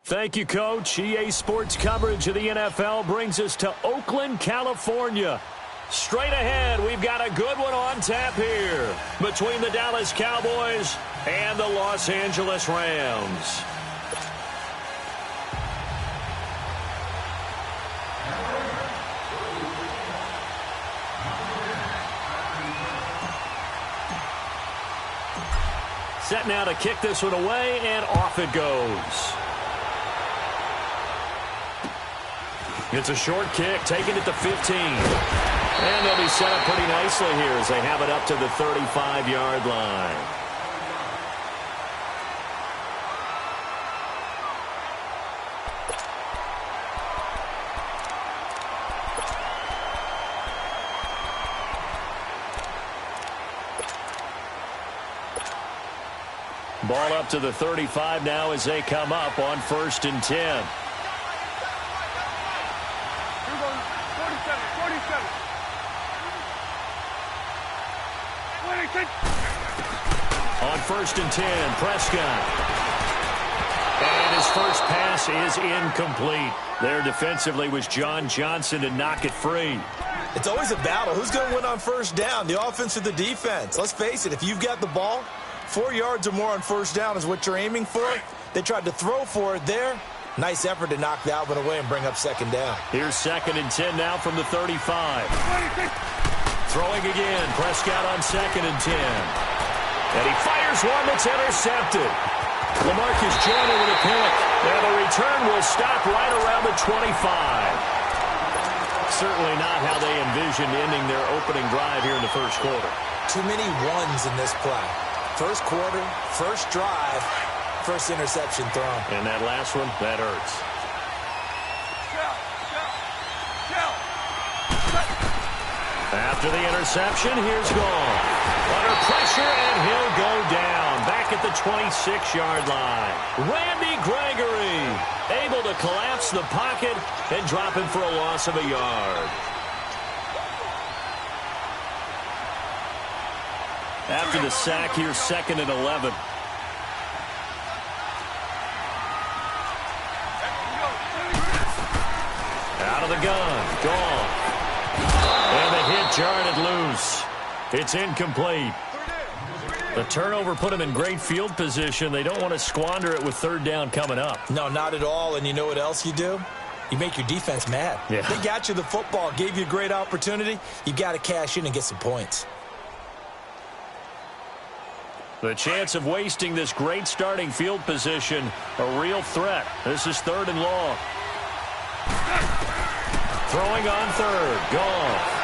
Thank you, Coach. EA Sports coverage of the NFL brings us to Oakland, California. Straight ahead, we've got a good one on tap here between the Dallas Cowboys and the Los Angeles Rams. Set now to kick this one away, and off it goes. It's a short kick, taking it to 15. And they'll be set up pretty nicely here as they have it up to the 35-yard line. Ball up to the 35 now as they come up on 1st and 10. On 1st and 10, Prescott. And his first pass is incomplete. There defensively was John Johnson to knock it free. It's always a battle. Who's going to win on 1st down, the offense or the defense? Let's face it, if you've got the ball, 4 yards or more on 1st down is what you're aiming for. They tried to throw for it there. Nice effort to knock that one away and bring up 2nd down. Here's 2nd and 10 now from the 35. Throwing again, Prescott on 2nd and 10. And he fires one that's intercepted. LaMarcus Joyner with a pick. And the return will stop right around the 25. Certainly not how they envisioned ending their opening drive here in the 1st quarter. Too many ones in this play. 1st quarter, 1st drive, 1st interception thrown. And that last one, that hurts. After the interception, here's Goff. Under pressure, and he'll go down. Back at the 26-yard line. Randy Gregory able to collapse the pocket and drop him for a loss of a yard. After the sack, here's 2nd and 11. Out of the gun, Goff. And the hit jarred it loose. It's incomplete. The turnover put him in great field position. They don't want to squander it with 3rd down coming up. No, not at all. And you know what else you do? You make your defense mad. Yeah. They got you the football, gave you a great opportunity. You got to cash in and get some points. The chance of wasting this great starting field position, a real threat. This is 3rd and long. Throwing on 3rd, Goff.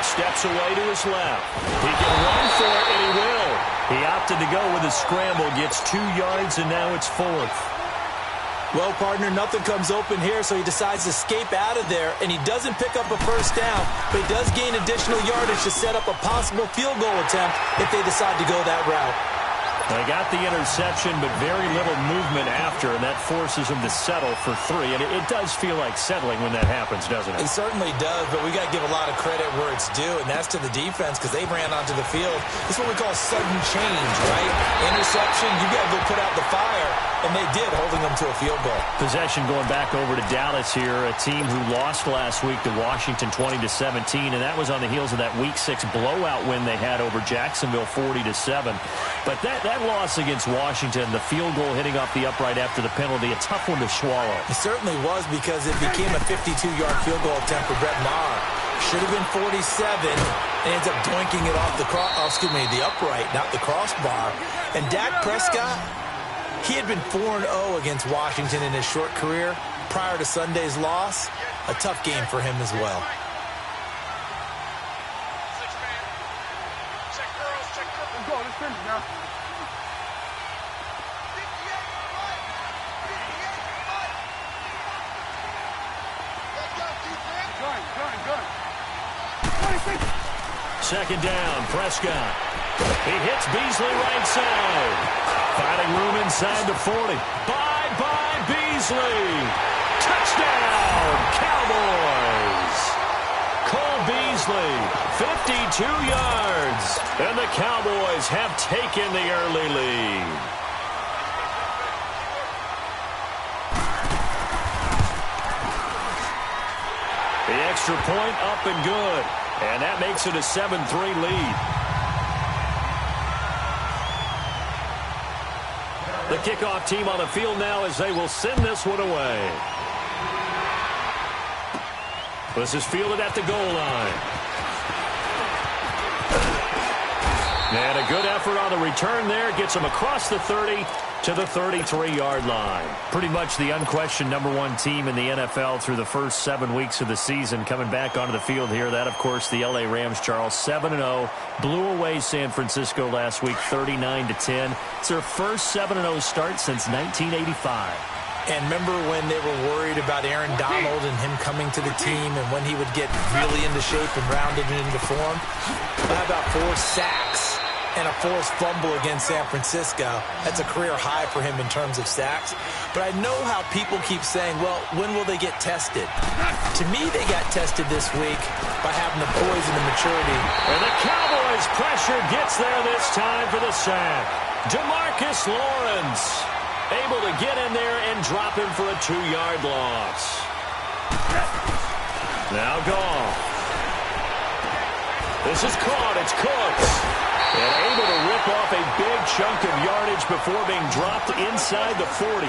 Steps away to his left. He can run for it, and he will. He opted to go with a scramble, gets 2 yards, and now it's 4th. Well, partner, nothing comes open here, so he decides to escape out of there, and he doesn't pick up a 1st down, but he does gain additional yardage to set up a possible field goal attempt if they decide to go that route. They got the interception, but very little movement after, and that forces them to settle for 3. And it does feel like settling when that happens, doesn't it? It certainly does, but we got to give a lot of credit where it's due, and that's to the defense because they ran onto the field. This is what we call sudden change, right? Interception, you got to go put out the fire, and they did, holding them to a field goal. Possession going back over to Dallas here, a team who lost last week to Washington 20-17, and that was on the heels of that Week 6 blowout win they had over Jacksonville 40-7. But that loss against Washington, the field goal hitting off the upright after the penalty, a tough one to swallow. It certainly was because it became a 52-yard field goal attempt for Brett Maher. Should have been 47, and ends up doinking it off the the upright, not the crossbar. And Dak Prescott, he had been 4-0 against Washington in his short career prior to Sunday's loss. A tough game for him as well. Second down, Prescott. He hits Beasley right side. Finding room inside the 40. Bye-bye, Beasley. Touchdown, Cowboys. Cole Beasley, 52 yards. And the Cowboys have taken the early lead. extra point up and good. And that makes it a 7-3 lead. The kickoff team on the field now as they will send this one away. This is fielded at the goal line. And a good effort on the return there. Gets him across the 30 to the 33-yard line. Pretty much the unquestioned #1 team in the NFL through the first 7 weeks of the season. Coming back onto the field here. That, of course, the L.A. Rams, Charles, 7-0. Blew away San Francisco last week, 39-10. It's their first 7-0 start since 1985. And remember when they were worried about Aaron Donald and him coming to the team and when he would get really into shape and rounded into form? Well, how about 4 sacks and a forced fumble against San Francisco? That's a career high for him in terms of sacks. But I know how people keep saying, well, when will they get tested? To me, they got tested this week by having the poise and the maturity. And the Cowboys' pressure gets there this time for the sack. DeMarcus Lawrence able to get in there and drop him for a 2-yard loss. Now Goff. This is caught. It's Cooks. And able to rip off a big chunk of yardage before being dropped inside the 40.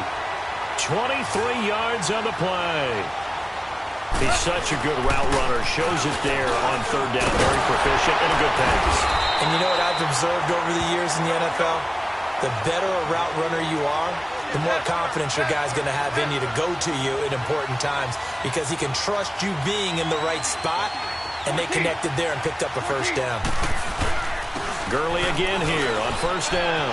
23 yards on the play. He's such a good route runner. Shows it there on third down. Very proficient and a good pass. And you know what I've observed over the years in the NFL? The better a route runner you are, the more confidence your guy's going to have in you to go to you in important times because he can trust you being in the right spot, and they connected there and picked up a first down. Gurley again here on first down.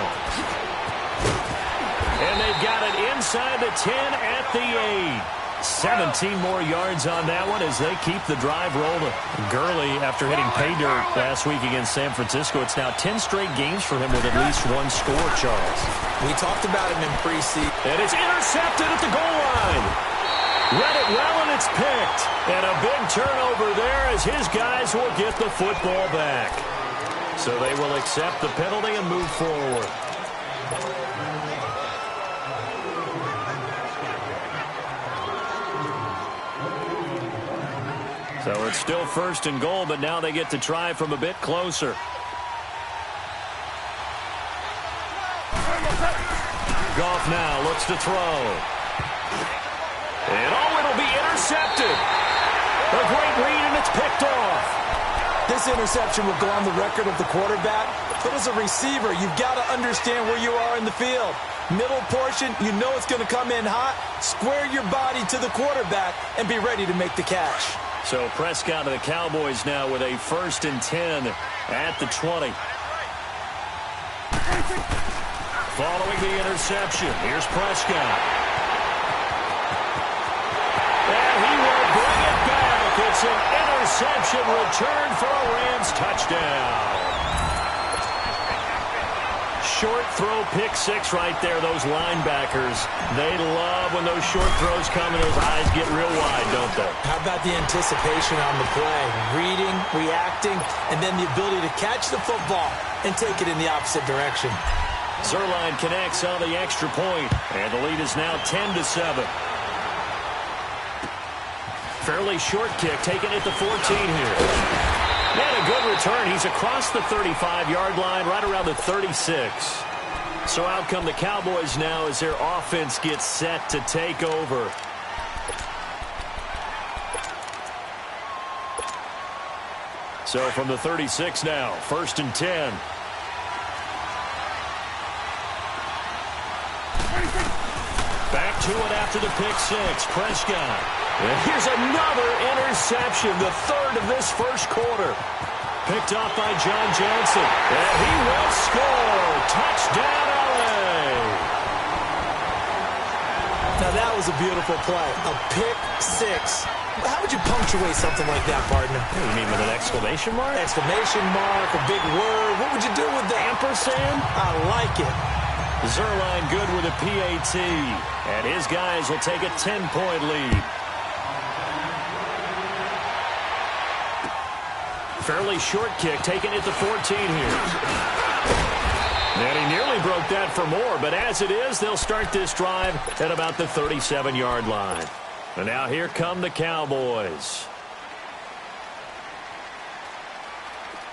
And they've got it inside the 10 at the 8. 17 more yards on that one as they keep the drive rolling. Gurley, after hitting pay dirt last week against San Francisco, it's now 10 straight games for him with at least 1 score, Charles. We talked about him in preseason. And it's intercepted at the goal line. Read it well, and it's picked. And a big turnover there as his guys will get the football back. So they will accept the penalty and move forward. So it's still first and goal, but now they get to try from a bit closer. Goff now looks to throw. And it'll be intercepted. A great read, and it's picked off. This interception will go on the record of the quarterback, but as a receiver, you've got to understand where you are in the field. Middle portion, you know it's going to come in hot. Square your body to the quarterback and be ready to make the catch. So Prescott of the Cowboys now with a 1st and 10 at the 20. Following the interception, here's Prescott. And he will bring it back. It's an interception return for a Rams touchdown. Short throw, pick 6 right there. Those linebackers, they love when those short throws come and those eyes get real wide, don't they? How about the anticipation on the play? Reading, reacting, and then the ability to catch the football and take it in the opposite direction. Zerline connects on the extra point, and the lead is now 10-7. Fairly short kick, taken at the 14 here. And a good return. He's across the 35-yard line, right around the 36. So out come the Cowboys now as their offense gets set to take over. So from the 36 now, 1st and 10. Back to it after the pick 6. Prescott. And here's another interception, the 3rd of this first quarter. Picked off by John Johnson. And he will score. Touchdown, L.A. Now that was a beautiful play. A pick 6. How would you punctuate something like that, partner? You mean with an exclamation mark? Exclamation mark, a big word. What would you do with that? Ampersand? I like it. Zerline good with a PAT. And his guys will take a 10-point lead. Fairly short kick taken at the 14 here. And he nearly broke that for more, but as it is, they'll start this drive at about the 37-yard line. And now here come the Cowboys.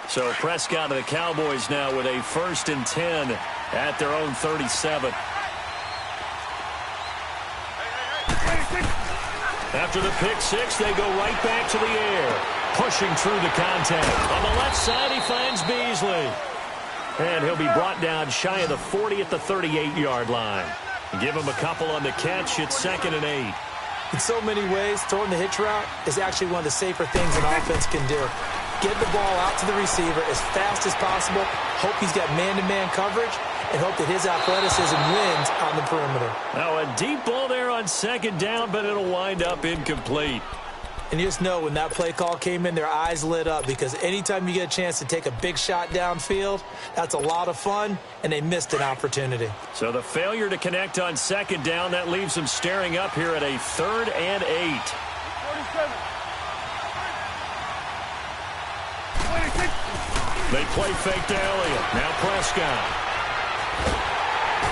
So Prescott and the Cowboys now with a 1st and 10 at their own 37. After the pick six, they go right back to the air. Pushing through the contact. On the left side, he finds Beasley. And he'll be brought down shy of the 40 at the 38-yard line. Give him a couple on the catch. It's 2nd and 8. In so many ways, throwing the hitch route is actually one of the safer things an offense can do. Get the ball out to the receiver as fast as possible. Hope he's got man-to-man coverage. And hope that his athleticism wins on the perimeter. Now a deep ball there on 2nd down, but it'll wind up incomplete. And you just know when that play call came in, their eyes lit up because anytime you get a chance to take a big shot downfield, that's a lot of fun, and they missed an opportunity. So the failure to connect on 2nd down, that leaves them staring up here at a 3rd and 8. 47. They play fake to Elliott. Now Prescott.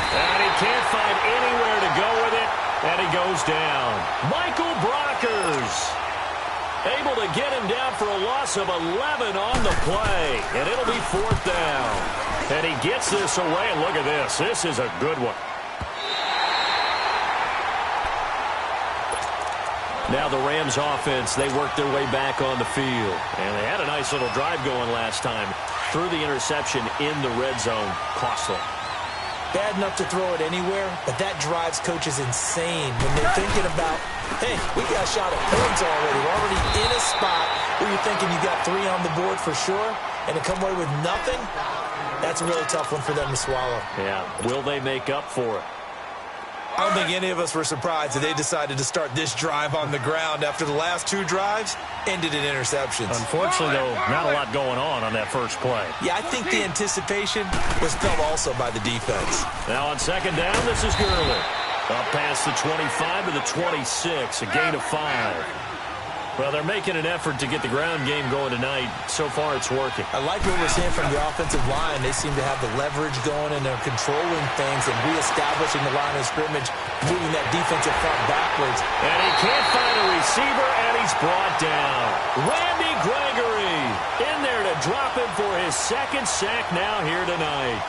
And he can't find anywhere to go with it, and he goes down. Michael Brockers able to get him down for a loss of 11 on the play, and it'll be 4th down. And he gets this away, and look at this. This is a good one. Now the Rams offense, they worked their way back on the field. And they had a nice little drive going last time. Threw the interception in the red zone. Costly. Bad enough to throw it anywhere, but that drives coaches insane when they're thinking about, hey, we got a shot at points already. We're already in a spot where you're thinking you got 3 on the board for sure, and to come away with nothing, that's a really tough one for them to swallow. Yeah. Will they make up for it? I don't think any of us were surprised that they decided to start this drive on the ground after the last 2 drives ended in interceptions. Unfortunately, though, not a lot going on that first play. Yeah, I think the anticipation was felt also by the defense. Now on 2nd down, this is Gurley. Up past the 25 to the 26, a gain of 5. Well, they're making an effort to get the ground game going tonight. So far, it's working. I like what we're seeing from the offensive line. They seem to have the leverage going, and they're controlling things and reestablishing the line of scrimmage, moving that defensive front backwards. And he can't find a receiver, and he's brought down. Randy Gregory in there to drop him for his 2nd sack now here tonight.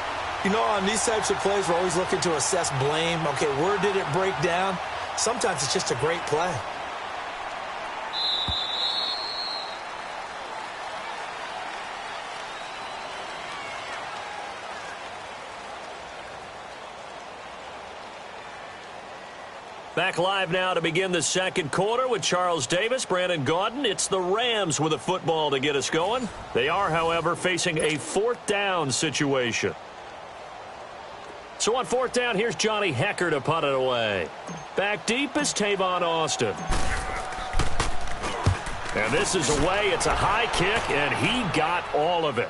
You know, on these types of plays, we're always looking to assess blame. Okay, where did it break down? Sometimes it's just a great play. Back live now to begin the 2nd quarter with Charles Davis, Brandon Gaudin. It's the Rams with a football to get us going. They are, however, facing a 4th down situation. So on 4th down, here's Johnny Hecker to punt it away. Back deep is Tavon Austin. And this is away. It's a high kick, and he got all of it.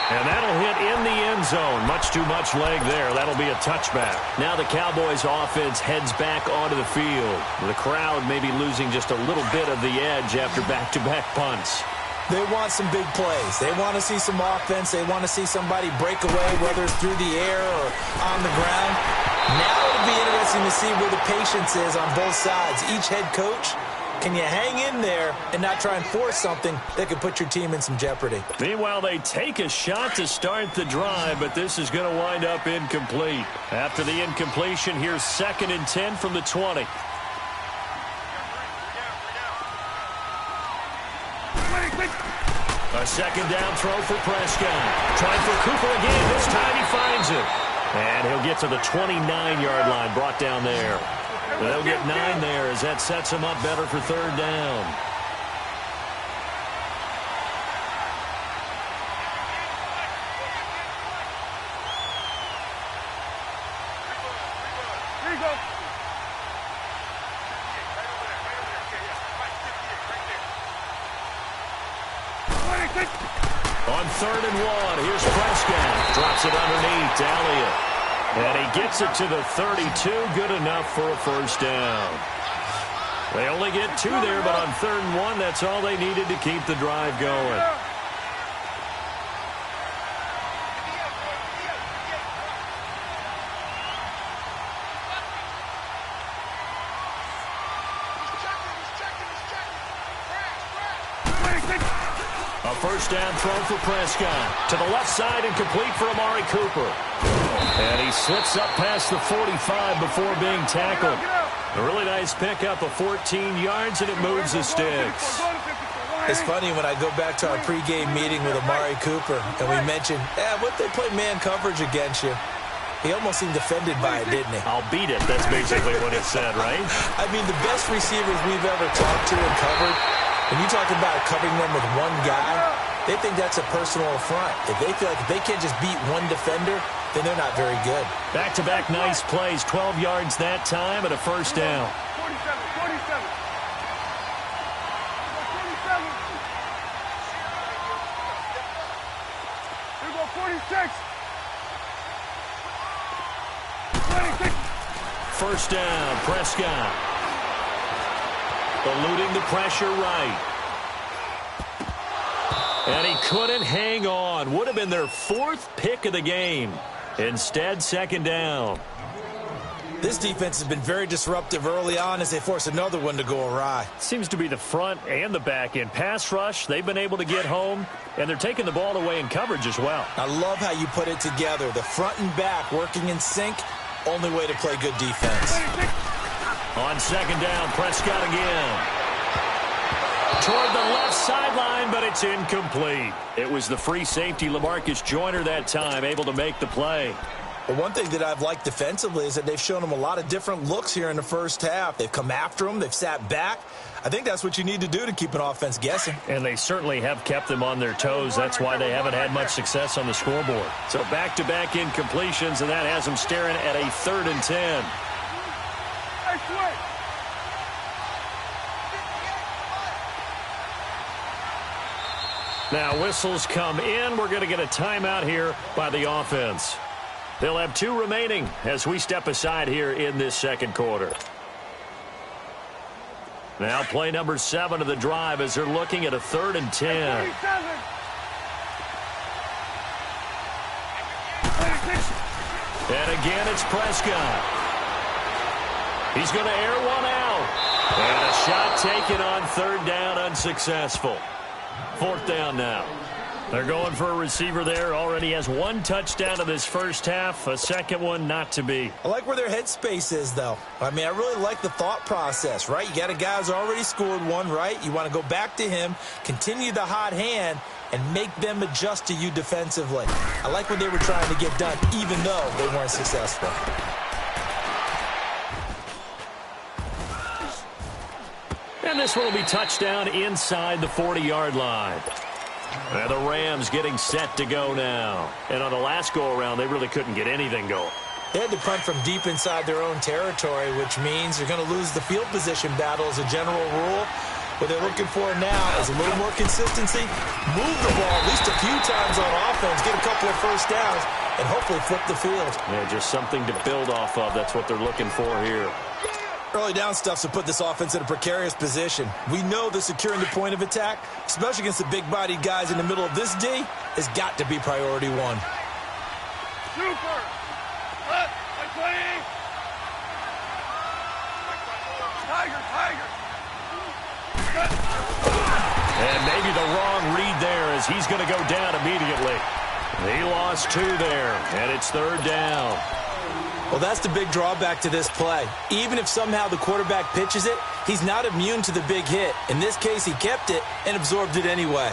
And that'll hit in the end zone. Much too much leg there. That'll be a touchback. Now the Cowboys offense heads back onto the field. The crowd may be losing just a little bit of the edge after back-to-back punts. They want some big plays. They want to see some offense. They want to see somebody break away, whether it's through the air or on the ground. Now it'll be interesting to see where the patience is on both sides. Each head coach, can you hang in there and not try and force something that could put your team in some jeopardy? Meanwhile, they take a shot to start the drive, but this is going to wind up incomplete. After the incompletion, here's 2nd and 10 from the 20. A 2nd down throw for Prescott. Trying for Cooper again. This time he finds it. And he'll get to the 29-yard line, brought down there. They'll get 9 there as that sets him up better for 3rd down. Here you go. On 3rd and 1, here's Prescott. Drops it underneath to Elliott. And he gets it to the 32. Good enough for a 1st down. They only get 2 there, but on 3rd and 1, that's all they needed to keep the drive going. A A first down throw for Prescott. To the left side and complete for Amari Cooper. And he slips up past the 45 before being tackled. A really nice pickup of 14 yards, and it moves the sticks. It's funny when I go back to our pregame meeting with Amari Cooper, and we mentioned, what they play man coverage against you. He almost seemed offended by it, didn't he? I'll beat it. That's basically what it said, right? I mean, the best receivers we've ever talked to and covered, when you talk about covering them with one guy, they think that's a personal affront. If they feel like if they can't just beat one defender, then they're not very good. Back-to-back nice plays, 12 yards that time and a first down. 47. Here we go, 46. 26. First down, Prescott. Eluding the pressure right. And he couldn't hang on. Would have been their fourth pick of the game. Instead, second down. This defense has been very disruptive early on as they force another one to go awry. Seems to be the front and the back end. Pass rush, they've been able to get home, and they're taking the ball away in coverage as well. I love how you put it together. The front and back working in sync, only way to play good defense. On second down, Prescott again. Toward the left sideline, but it's incomplete. It was the free safety, LaMarcus Joyner, that time, able to make the play. But one thing that I've liked defensively is that they've shown them a lot of different looks here in the first half. They've come after them. They've sat back. I think that's what you need to do to keep an offense guessing. And they certainly have kept them on their toes. That's why they haven't had much success on the scoreboard. So back-to-back incompletions, and that has them staring at a 3rd and 10. Now whistles come in. We're going to get a timeout here by the offense. They'll have 2 remaining as we step aside here in this second quarter. Now play number 7 of the drive as they're looking at a 3rd and 10. And again, it's Prescott. He's going to air one out. And a shot taken on 3rd down, unsuccessful. 4th down now. They're going for a receiver there. Already has 1 touchdown in this first half. A second one not to be. I like where their headspace is, though. I mean, I really like the thought process, right? You got a guy who's already scored 1, right? You want to go back to him, continue the hot hand, and make them adjust to you defensively. I like what they were trying to get done, even though they weren't successful. And this one will be touchdown inside the 40-yard line. And the Rams getting set to go now. And on the last go-around, they really couldn't get anything going. They had to punt from deep inside their own territory, which means they're going to lose the field position battle as a general rule. What they're looking for now is a little more consistency, move the ball at least a few times on offense, get a couple of first downs, and hopefully flip the field. Yeah, just something to build off of. That's what they're looking for here. Early down stuff's to put this offense in a precarious position. We know that securing the point of attack, especially against the big-bodied guys in the middle of this D, has got to be priority 1. Super. Tiger. And maybe the wrong read there as he's going to go down immediately. He lost 2 there, and it's 3rd down. Well, that's the big drawback to this play. Even if somehow the quarterback pitches it, he's not immune to the big hit. In this case, he kept it and absorbed it anyway.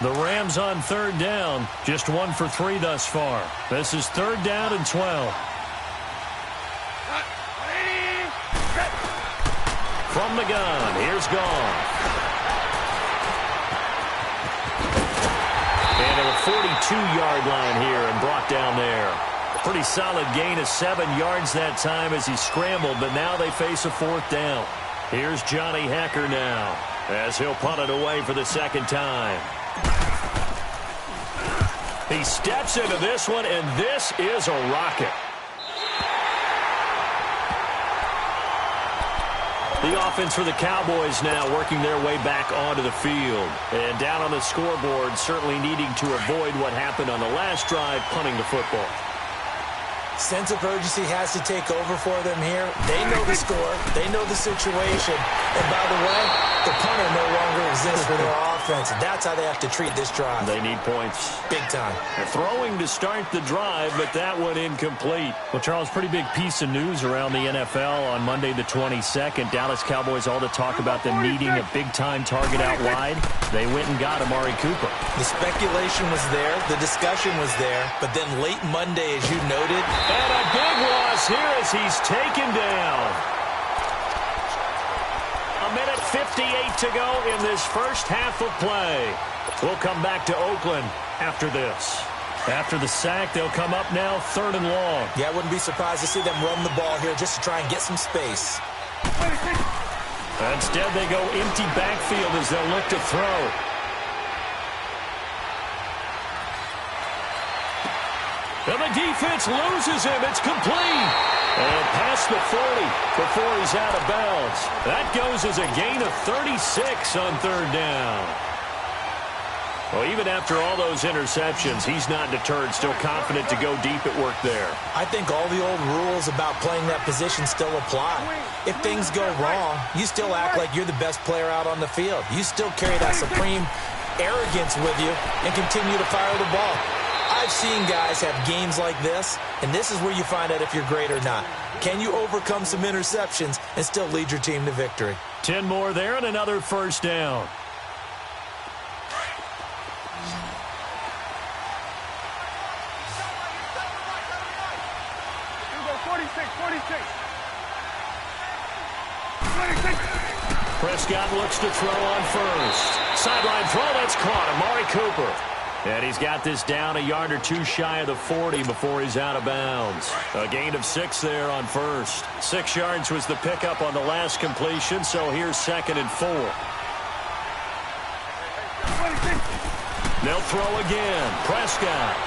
The Rams on 3rd down, just 1 for 3 thus far. This is 3rd down and 12. From the gun, here's Gone. And a 42-yard line here and brought down there. Pretty solid gain of 7 yards that time as he scrambled, but now they face a 4th down. Here's Johnny Hecker now as he'll punt it away for the 2nd time. He steps into this one, and this is a rocket. The offense for the Cowboys now working their way back onto the field. And down on the scoreboard, certainly needing to avoid what happened on the last drive, punting the football. sense of urgency has to take over for them here. They know the score. They know the situation. And by the way, the punter no longer exists for their offense. That's how they have to treat this drive. They need points. Big time. They're throwing to start the drive, but that one incomplete. Well, Charles, pretty big piece of news around the NFL on Monday the 22nd. Dallas Cowboys all to talk about them needing a big-time target out wide. They went and got Amari Cooper. The speculation was there. The discussion was there. But then late Monday, as you noted. And a big loss here as he's taken down. A minute 58 to go in this first half of play. We'll come back to Oakland after this. After the sack, they'll come up now 3rd and long. Yeah, I wouldn't be surprised to see them run the ball here just to try and get some space. Instead, they go empty backfield as they'll look to throw. And the defense loses him. It's complete. And past the 40 before he's out of bounds. That goes as a gain of 36 on 3rd down. Well, even after all those interceptions, he's not deterred, still confident to go deep at work there. I think all the old rules about playing that position still apply. If things go wrong, you still act like you're the best player out on the field. You still carry that supreme arrogance with you and continue to fire the ball. I've seen guys have games like this, and this is where you find out if you're great or not. Can you overcome some interceptions and still lead your team to victory? 10 more there and another 1st down. Prescott looks to throw on first. Sideline throw, that's caught. Amari Cooper. And he's got this down a yard or two shy of the 40 before he's out of bounds. A gain of 6 there on first. 6 yards was the pickup on the last completion, so here's 2nd and 4. They'll throw again. Prescott.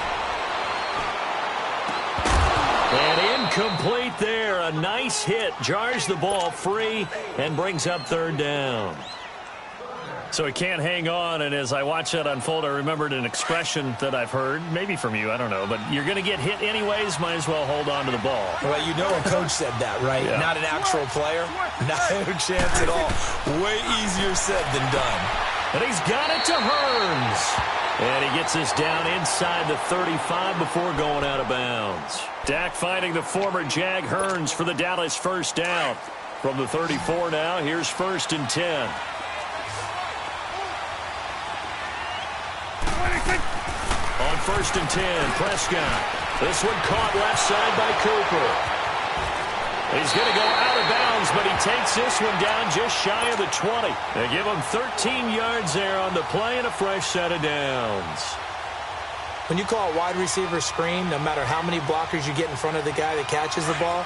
And incomplete there. A nice hit. Jars the ball free and brings up 3rd down. So he can't hang on, and as I watch that unfold, I remembered an expression that I've heard, maybe from you, I don't know, but you're going to get hit anyways, might as well hold on to the ball. Well, you know a coach said that, right? Yeah. Not an actual player. No chance at all. Way easier said than done. And he's got it to Hearns. And he gets this down inside the 35 before going out of bounds. Dak finding the former Jag Hearns for the Dallas 1st down. From the 34 now, here's 1st and 10. On 1st and 10, Prescott. This one caught left side by Cooper. He's going to go out of bounds, but he takes this one down just shy of the 20. They give him 13 yards there on the play and a fresh set of downs. When you call a wide receiver screen, no matter how many blockers you get in front of the guy that catches the ball,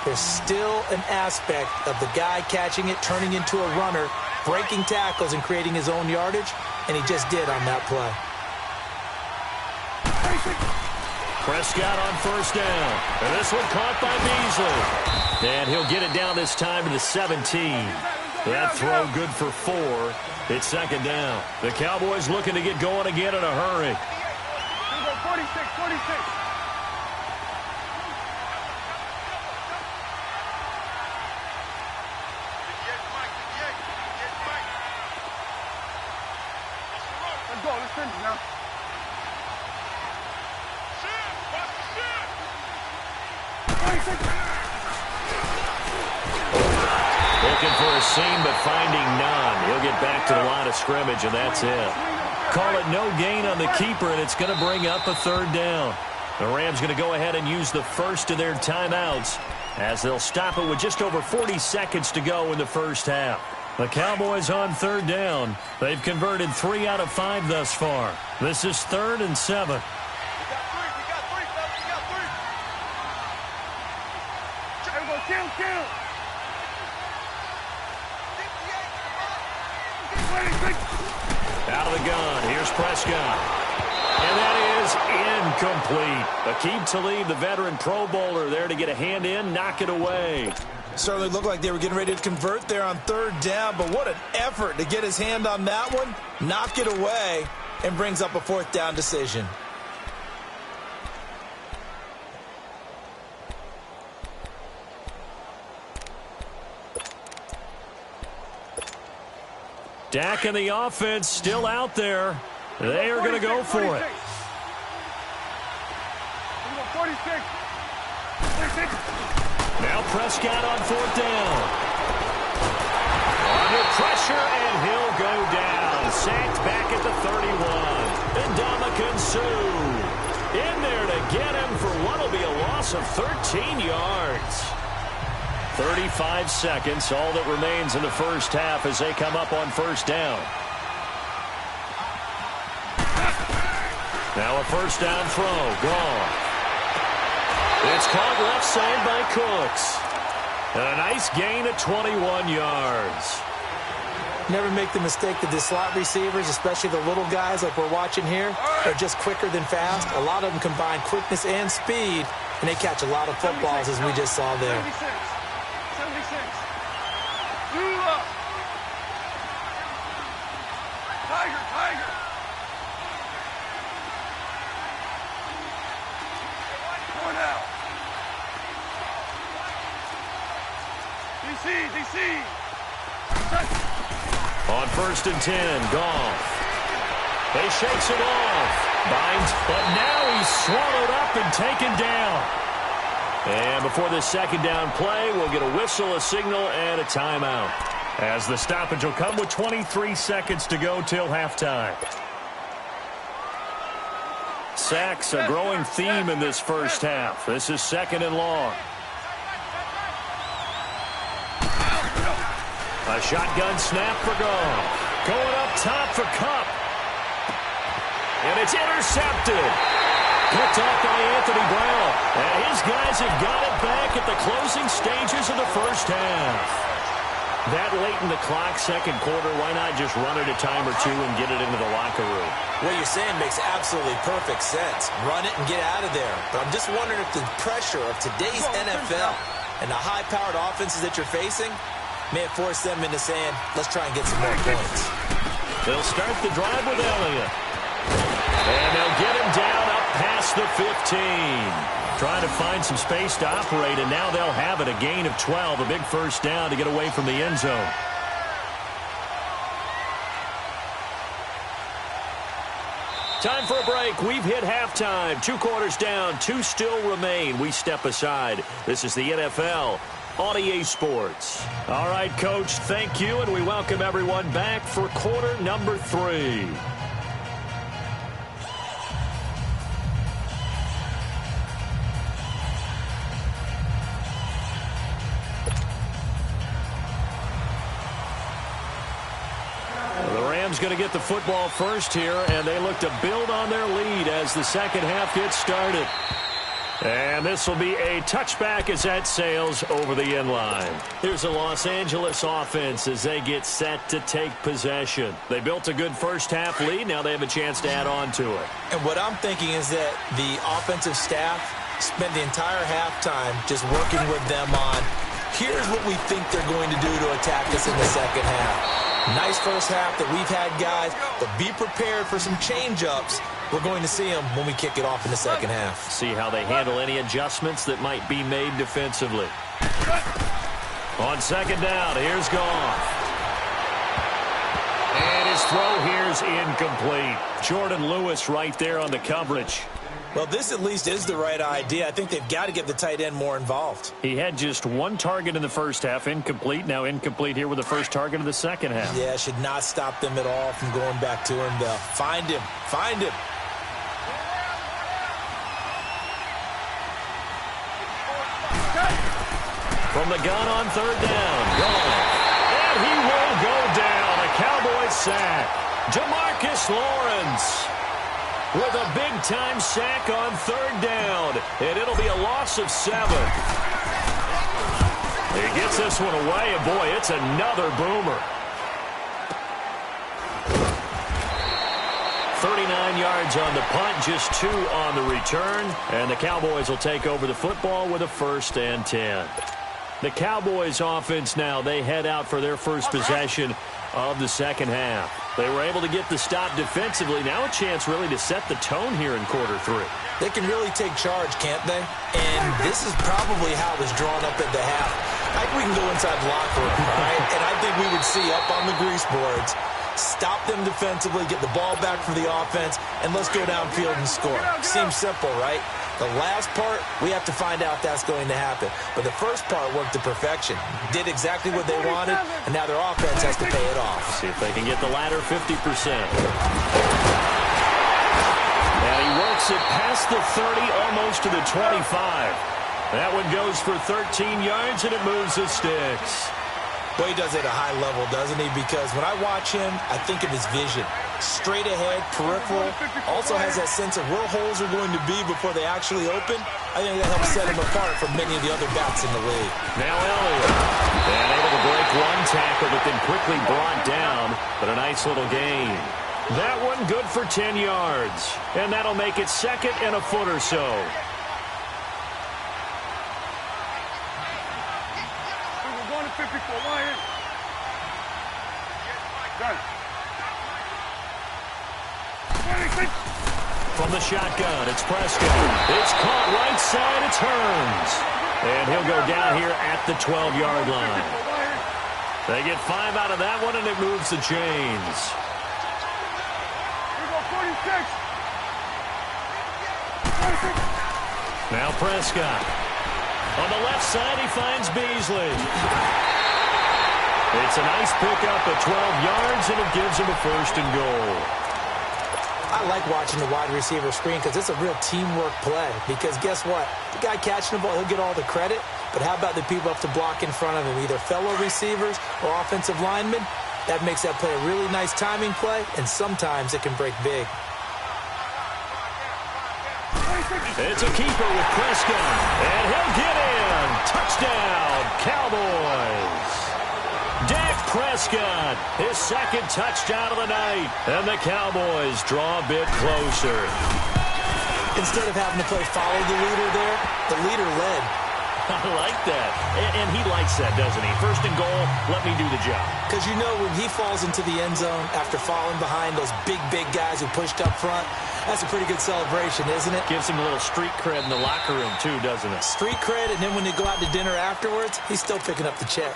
there's still an aspect of the guy catching it, turning into a runner, breaking tackles and creating his own yardage, and he just did on that play. Prescott on 1st down. And this one caught by Beasley. And he'll get it down this time to the 17. That throw good for 4. It's 2nd down. The Cowboys looking to get going again in a hurry. 46. Let's go. Let's finish now. Looking for a seam, but finding none. He'll get back to the line of scrimmage, and that's it. Call it no gain on the keeper, and it's going to bring up a 3rd down. The Rams going to go ahead and use the first of their timeouts as they'll stop it with just over 40 seconds to go in the first half. The Cowboys on 3rd down. They've converted 3 out of 5 thus far. This is 3rd and 7. Kill. Out of the gun. Here's Prescott. And that is incomplete. Aqib Talib, the veteran Pro Bowler, there to get a hand in, knock it away. Certainly looked like they were getting ready to convert there on 3rd down, but what an effort to get his hand on that one, knock it away, and brings up a 4th down decision. Dak and the offense still out there. They are going to go for it. 46. Now Prescott on 4th down. Under pressure, and he'll go down. Sacked back at the 31. Ndamukong Suh in there to get him for what will be a loss of 13 yards. 35 seconds, all that remains in the first half as they come up on 1st down. Now a 1st down throw, gone. It's caught left side by Cooks. And a nice gain of 21 yards. Never make the mistake that the slot receivers, especially the little guys like we're watching here, are just quicker than fast. A lot of them combine quickness and speed, and they catch a lot of footballs, as we just saw there. 76. Tiger. Going out. DC. On 1st and 10, Goff. He shakes it off. Binds, but now he's swallowed up and taken down. And before this 2nd down play, we'll get a whistle, a signal, and a timeout. As the stoppage will come with 23 seconds to go till halftime. Sacks, a growing theme in this first half. This is 2nd and long. A shotgun snap for Goff. Going up top for Kupp. And it's intercepted. Picked off by Anthony Brown. And his guys have got it back at the closing stages of the first half. That late in the clock, 2nd quarter, why not just run it a time or two and get it into the locker room? What you're saying makes absolutely perfect sense. Run it and get out of there. But I'm just wondering if the pressure of today's NFL and the high-powered offenses that you're facing may have forced them into saying, let's try and get some more points. They'll start the drive with Elliott. And they'll get him down up past the 15. Trying to find some space to operate, and now they'll have it. A gain of 12, a big 1st down to get away from the end zone. Time for a break. We've hit halftime. 2 quarters down, 2 still remain. We step aside. This is the NFL on EA Sports. All right, Coach, thank you, and we welcome everyone back for quarter number 3. Going to get the football first here, and they look to build on their lead as the 2nd half gets started. And this will be a touchback as that sails over the end line. Here's the Los Angeles offense as they get set to take possession. They built a good first half lead. Now they have a chance to add on to it. And what I'm thinking is that the offensive staff spent the entire halftime just working with them on, here's what we think they're going to do to attack us in the 2nd half. Nice first half that we've had, guys, but be prepared for some change-ups. We're going to see them when we kick it off in the 2nd half. See how they handle any adjustments that might be made defensively. On 2nd down, here's Goff. And his throw here's incomplete. Jordan Lewis right there on the coverage. Well, this at least is the right idea. I think they've got to get the tight end more involved. He had just 1 target in the first half, incomplete. Now incomplete here with the first target of the 2nd half. Yeah, should not stop them at all from going back to him. Find him. From the gun on 3rd down. Gone. And he will go down. A Cowboys sack. Jamarcus Lawrence with a big-time sack on 3rd down. And it'll be a loss of 7. He gets this one away, and boy, it's another boomer. 39 yards on the punt, just 2 on the return. And the Cowboys will take over the football with a 1st and 10. The Cowboys offense now, they head out for their first possession of the 2nd half. They were able to get the stop defensively. Now a chance really to set the tone here in quarter 3. They can really take charge, can't they? And this is probably how it was drawn up at the half. I think we can go inside the locker room, right? And I think we would see up on the grease boards stop them defensively, get the ball back for the offense, and let's go downfield and score. Seems simple, right? The last part, we have to find out if that's going to happen. But the first part worked to perfection. Did exactly what they wanted, and now their offense has to pay it off. See if they can get the latter 50%. And he works it past the 30, almost to the 25. That one goes for 13 yards, and it moves the sticks. Well, he does it at a high level, doesn't he? Because when I watch him, I think of his vision. Straight ahead, peripheral, also has that sense of where holes are going to be before they actually open. I think that helps set him apart from many of the other backs in the league. Now Elliott. And able to break one tackle, but then quickly brought down. But a nice little gain. That one good for 10 yards. And that'll make it second and a foot or so. We're going to 54. Lion. Got it. From the shotgun, it's Prescott. It's caught right side, it's Hearns. And he'll go down here at the 12-yard line. They get 5 out of that one, and it moves the chains. Here we go, 46. Now Prescott. On the left side, he finds Beasley. It's a nice pickup at 12 yards, and it gives him a first and goal. I like watching the wide receiver screen because it's a real teamwork play. Because guess what? The guy catching the ball, he'll get all the credit. But how about the people up to block in front of him, either fellow receivers or offensive linemen? That makes that play a really nice timing play, and sometimes it can break big. It's a keeper with Prescott, and he'll get in. Touchdown, Cowboys. Dak Prescott, his second touchdown of the night, and the Cowboys draw a bit closer. Instead of having to play follow the leader there, the leader led. I like that. And he likes that, doesn't he? First and goal, let me do the job. Because you know when he falls into the end zone after falling behind those big guys who pushed up front, that's a pretty good celebration, isn't it? Gives him a little street cred in the locker room, too, doesn't it? Street cred, and then when they go out to dinner afterwards, he's still picking up the check.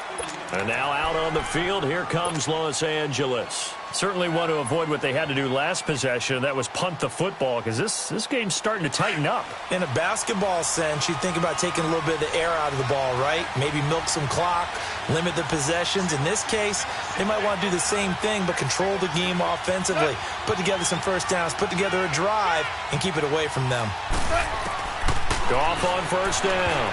And now out on the field, here comes Los Angeles. Certainly want to avoid what they had to do last possession, and that was punt the football, because this game's starting to tighten up. In a basketball sense, you think about taking a little bit of the air out of the ball, right? Maybe milk some clock, limit the possessions. In this case, they might want to do the same thing, but control the game offensively. Put together some first downs, put together a drive, and keep it away from them. Goff on first down.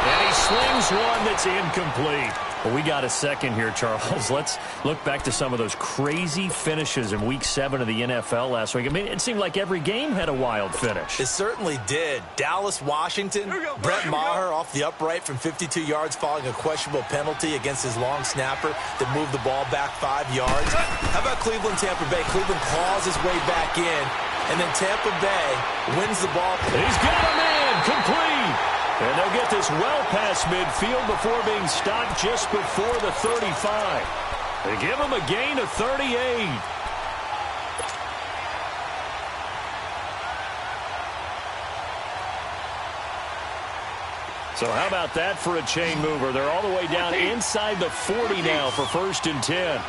And he slings one that's incomplete. Well, we got a second here, Charles. Let's look back to some of those crazy finishes in Week 7 of the NFL last week. I mean, it seemed like every game had a wild finish. It certainly did. Dallas, Washington, Brett Maher off the upright from 52 yards following a questionable penalty against his long snapper that moved the ball back 5 yards. How about Cleveland, Tampa Bay? Cleveland claws his way back in, and then Tampa Bay wins the ball. He's got a man, complete. And they'll get this well past midfield before being stopped just before the 35. They give him a gain of 38. So how about that for a chain mover? They're all the way down inside the 40 now for first and 10.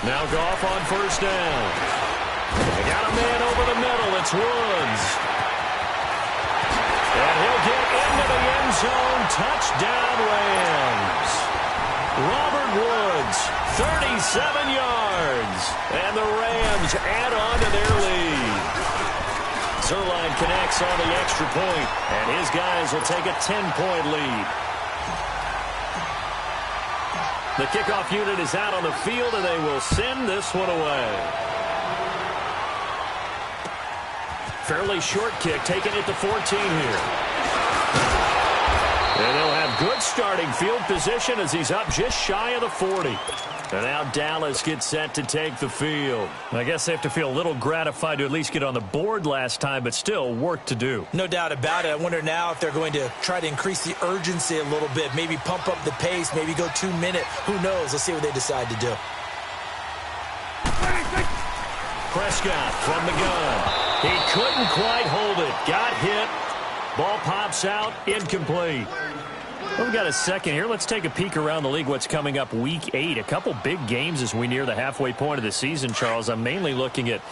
Now Goff on first down. They got a man over the middle. It's Woods. And he'll get into the end zone. Touchdown, Rams. Robert Woods, 37 yards. And the Rams add on to their lead. Zerline connects on the extra point, and his guys will take a 10-point lead. The kickoff unit is out on the field, and they will send this one away. Fairly short kick, taking it to 14 here. And they'll have good starting field position as he's up just shy of the 40. And now Dallas gets set to take the field. I guess they have to feel a little gratified to at least get on the board last time, but still work to do. No doubt about it. I wonder now if they're going to try to increase the urgency a little bit, maybe pump up the pace, maybe go 2 minute. Who knows? Let's see what they decide to do. Prescott from the gun. He couldn't quite hold it. Got hit. Ball pops out. Incomplete. Well, we've got a second here. Let's take a peek around the league. What's coming up week 8? A couple big games as we near the halfway point of the season, Charles. I'm mainly looking at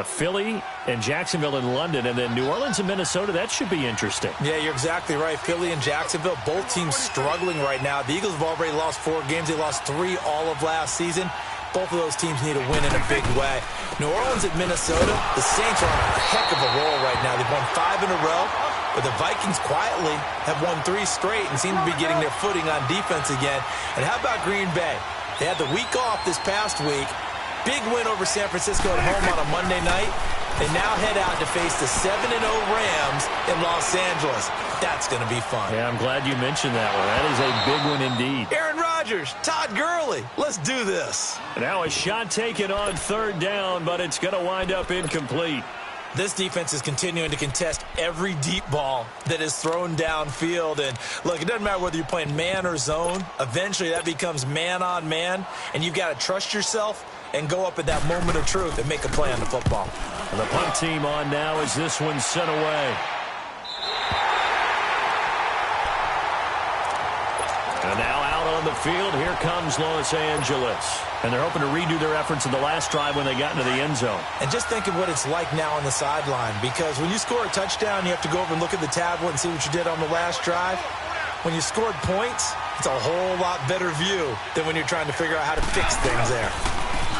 Philly and Jacksonville and London, and then New Orleans and Minnesota. That should be interesting. Yeah, you're exactly right. Philly and Jacksonville, both teams struggling right now. The Eagles have already lost 4 games. They lost 3 all of last season. Both of those teams need a win in a big way. New Orleans at Minnesota, the Saints are on a heck of a roll right now. They've won 5 in a row. But the Vikings quietly have won 3 straight and seem to be getting their footing on defense again. And how about Green Bay? They had the week off this past week. Big win over San Francisco at home on a Monday night. They now head out to face the 7-0 Rams in Los Angeles. That's going to be fun. Yeah, I'm glad you mentioned that one. That is a big one indeed. Aaron Rodgers, Todd Gurley, let's do this. Now a shot taken on 3rd down, but it's going to wind up incomplete. This defense is continuing to contest every deep ball that is thrown downfield. And, look, it doesn't matter whether you're playing man or zone. Eventually, that becomes man-on-man, and you've got to trust yourself and go up at that moment of truth and make a play on the football. And the punt team on now as this one's sent away. And now out on the field, here comes Los Angeles. And they're hoping to redo their efforts in the last drive when they got into the end zone. And just think of what it's like now on the sideline, because when you score a touchdown, you have to go over and look at the tablet and see what you did on the last drive. When you scored points, it's a whole lot better view than when you're trying to figure out how to fix things there.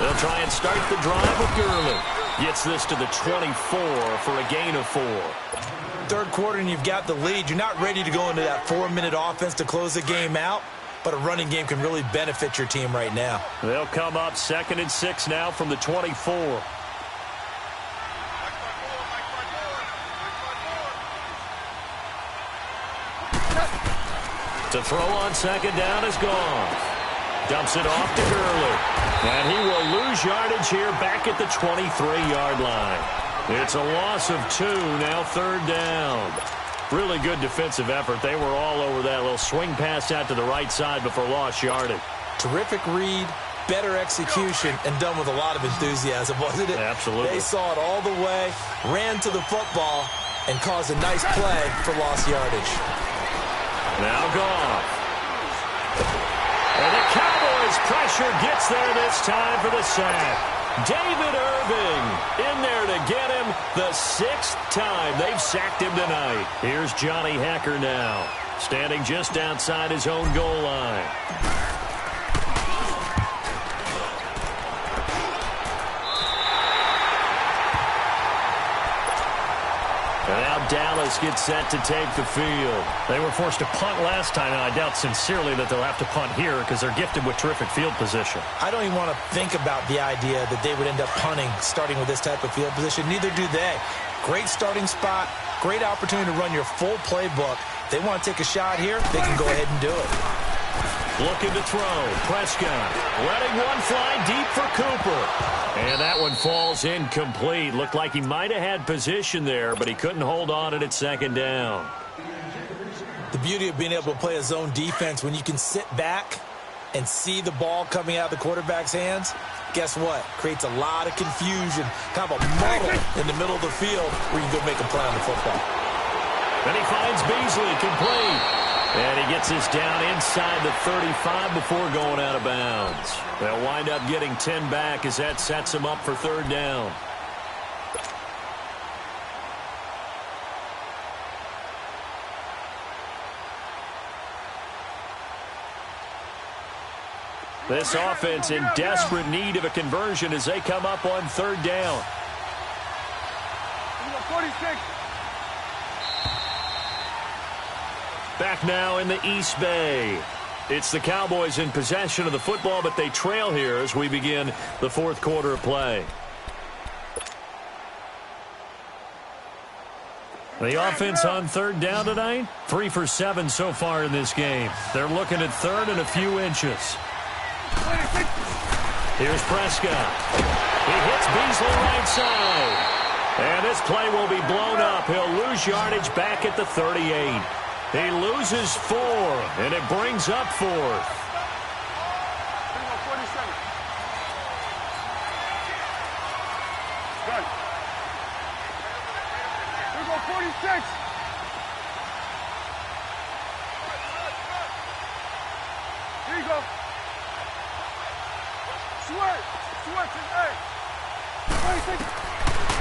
They'll try and start the drive with Gurley. Gets this to the 24 for a gain of 4. 3rd quarter and you've got the lead. You're not ready to go into that 4-minute offense to close the game out, but a running game can really benefit your team right now. They'll come up 2nd and 6 now from the 24. To throw on 2nd down is gone. Dumps it off to Gurley. And he will lose yardage here back at the 23-yard line. It's a loss of 2, now 3rd down. Really good defensive effort. They were all over that little swing pass out to the right side before lost yardage. Terrific read, better execution, and done with a lot of enthusiasm, wasn't it? Absolutely. They saw it all the way, ran to the football, and caused a nice play for lost yardage. Now gone. And the Cowboys pressure gets there this time for the sack. David Irving in there to get him the 6th time they've sacked him tonight. Here's Johnny Hacker now, standing just outside his own goal line. And now Dallas gets set to take the field. They were forced to punt last time, and I doubt sincerely that they'll have to punt here because they're gifted with terrific field position. I don't even want to think about the idea that they would end up punting starting with this type of field position. Neither do they. Great starting spot, great opportunity to run your full playbook. If they want to take a shot here, they can go ahead and do it. Looking to throw. Prescott letting one fly deep for Cooper. And that one falls incomplete. Looked like he might have had position there, but he couldn't hold on it at 2nd down. The beauty of being able to play a zone defense when you can sit back and see the ball coming out of the quarterback's hands, guess what? Creates a lot of confusion, kind of a muddle in the middle of the field where you can go make a play on the football. Then he finds Beasley, complete. And he gets this down inside the 35 before going out of bounds. They'll wind up getting 10 back as that sets them up for 3rd down. This offense in desperate need of a conversion as they come up on 3rd down. 46. Back now in the East Bay. It's the Cowboys in possession of the football, but they trail here as we begin the 4th quarter of play. The offense on 3rd down tonight, 3 for 7 so far in this game. They're looking at 3rd and a few inches. Here's Prescott. He hits Beasley right side. And this play will be blown up. He'll lose yardage back at the 38. He loses 4, and it brings up 4th. 47. Good. Here we go, 46.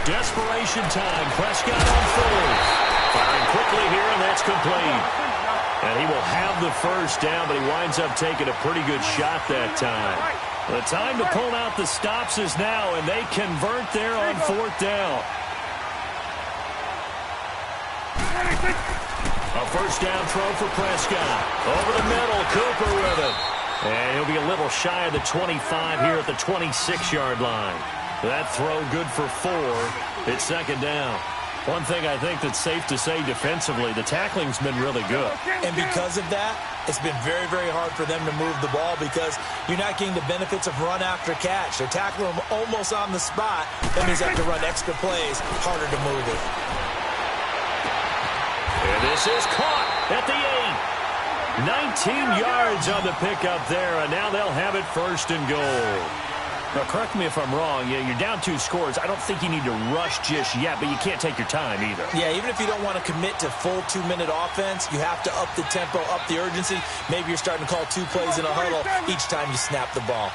Desperation time. Prescott on third. Firing quickly here, and that's complete. And he will have the first down, but he winds up taking a pretty good shot that time. The time to pull out the stops is now, and they convert there on fourth down. A first down throw for Prescott. Over the middle, Cooper with it. And he'll be a little shy of the 25 here at the 26-yard line. That throw good for 4. It's second down. One thing I think that's safe to say defensively, the tackling's been really good. And because of that, it's been very, very hard for them to move the ball because you're not getting the benefits of run after catch. They're tackling them almost on the spot. That means they have to run extra plays, harder to move it. And this is caught at the 8. 19 yards on the pickup there, and now they'll have it first and goal. Now, correct me if I'm wrong. Yeah, you're down 2 scores. I don't think you need to rush just yet, but you can't take your time either. Yeah, even if you don't want to commit to full 2-minute offense, you have to up the tempo, up the urgency. Maybe you're starting to call 2 plays in a huddle each time you snap the ball.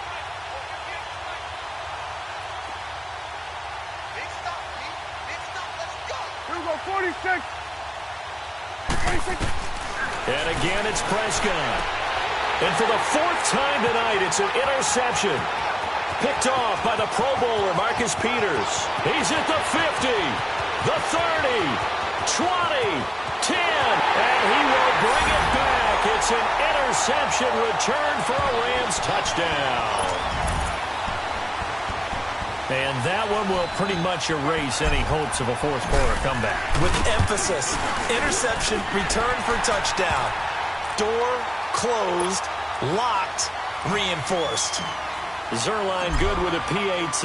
Here we go, 46. And again, it's Prescott. And for the 4th time tonight, it's an interception. Picked off by the Pro Bowler, Marcus Peters. He's at the 50, the 30, 20, 10, and he will bring it back. It's an interception return for a Rams touchdown. And that one will pretty much erase any hopes of a fourth-quarter comeback. With emphasis, interception, return for touchdown. Door closed, locked, reinforced. Zerline good with a PAT.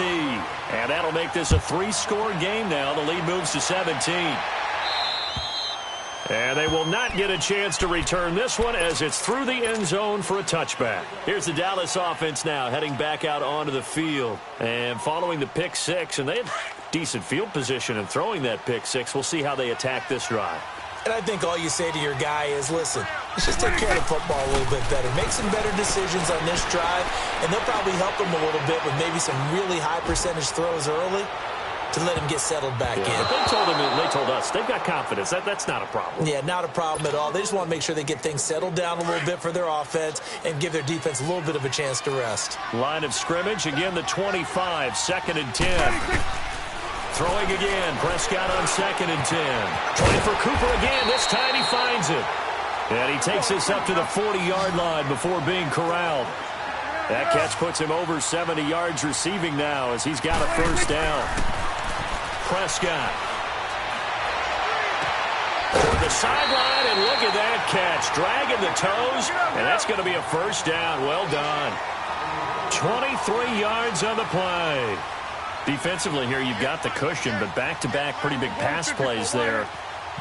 And that'll make this a 3-score game now. The lead moves to 17. And they will not get a chance to return this one as it's through the end zone for a touchback. Here's the Dallas offense now heading back out onto the field. And following the pick 6, and they had decent field position in throwing that pick 6. We'll see how they attack this drive. And I think all you say to your guy is, listen, let's just take care of the football a little bit better. Make some better decisions on this drive, and they'll probably help him a little bit with maybe some really high percentage throws early to let him get settled back in. They told us they've got confidence. That's not a problem. Yeah, not a problem at all. They just want to make sure they get things settled down a little bit for their offense and give their defense a little bit of a chance to rest. Line of scrimmage, again the 25, 2nd and 10. Throwing again, Prescott on 2nd and 10. Trying for Cooper again, this time he finds it. And he takes this up to the 40-yard line before being corralled. That catch puts him over 70 yards receiving now as he's got a first down. Prescott. Toward the sideline, and look at that catch. Dragging the toes, and that's going to be a first down. Well done. 23 yards on the play. Defensively here, you've got the cushion, but back-to-back pretty big pass plays there.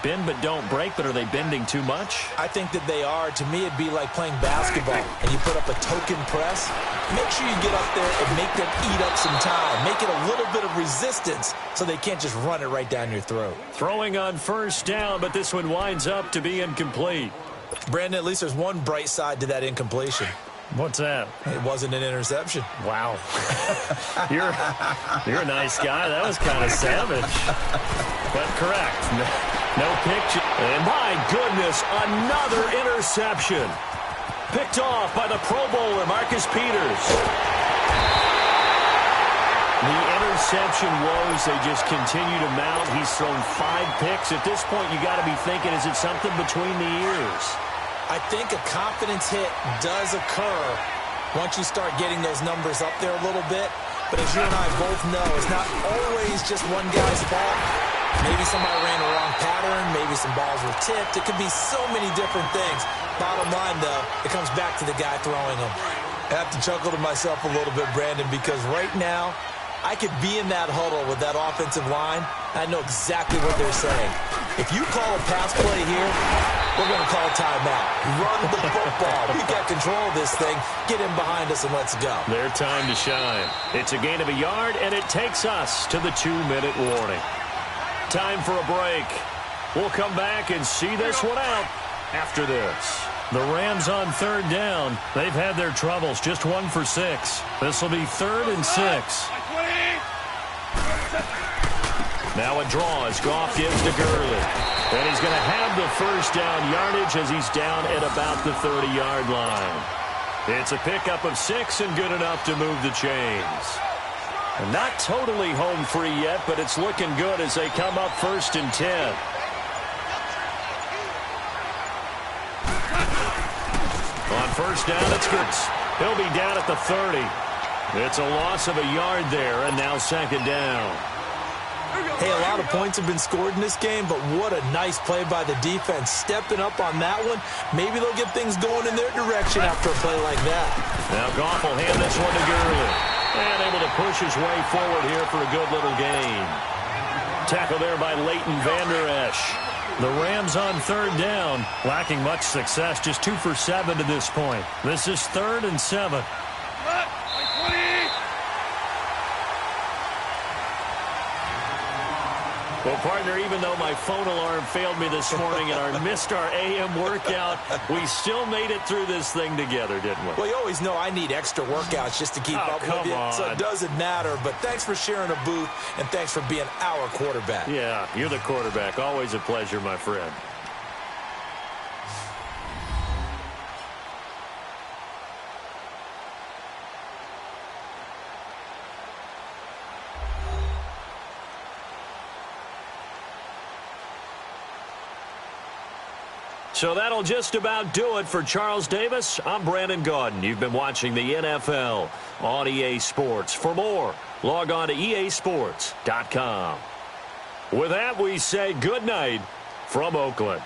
Bend but don't break, but are they bending too much? I think that they are. To me, it'd be like playing basketball, and you put up a token press. Make sure you get up there and make them eat up some time. Make it a little bit of resistance so they can't just run it right down your throat. Throwing on first down, but this one winds up to be incomplete. Brandon, at least there's one bright side to that incompletion. What's that? It wasn't an interception. Wow. You're a nice guy. That was kind of savage. But correct. No picture. And my goodness, another interception. Picked off by the Pro Bowler, Marcus Peters. The interception woes, they just continue to mount. He's thrown 5 picks. At this point, you got to be thinking, is it something between the ears? I think a confidence hit does occur once you start getting those numbers up there a little bit. But as you and I both know, it's not always just one guy's fault. Maybe somebody ran a wrong pattern. Maybe some balls were tipped. It could be so many different things. Bottom line, though, it comes back to the guy throwing them. I have to chuckle to myself a little bit, Brandon, because right now, I could be in that huddle with that offensive line. I know exactly what they're saying. If you call a pass play here, we're going to call timeout. Run the football. We've got control of this thing. Get in behind us and let's go. Their time to shine. It's a gain of a yard, and it takes us to the 2-minute warning. Time for a break. We'll come back and see this one out after this. The Rams on 3rd down. They've had their troubles, just 1 for 6. This will be 3rd and 6. Now a draw as Goff gives to Gurley. And he's going to have the first down yardage as he's down at about the 30-yard line. It's a pickup of 6 and good enough to move the chains. And not totally home free yet, but it's looking good as they come up 1st and 10. On 1st down, it's good. He'll be down at the 30. It's a loss of a yard there, and now 2nd down. Hey, a lot of points have been scored in this game, but what a nice play by the defense. Stepping up on that one, maybe they'll get things going in their direction after a play like that. Now Goff will hand this one to Gurley. And able to push his way forward here for a good little gain. Tackle there by Leighton Vander Esch. The Rams on 3rd down, lacking much success, just 2 for 7 to this point. This is 3rd and 7. Well, partner, even though my phone alarm failed me this morning and I missed our AM workout, we still made it through this thing together, didn't we? Well, you always know I need extra workouts just to keep up with you, so it doesn't matter. But thanks for sharing a booth, and thanks for being our quarterback. Yeah, you're the quarterback. Always a pleasure, my friend. So that'll just about do it for Charles Davis. I'm Brandon Gaudin. You've been watching the NFL on EA Sports. For more, log on to easports.com. With that, we say good night from Oakland.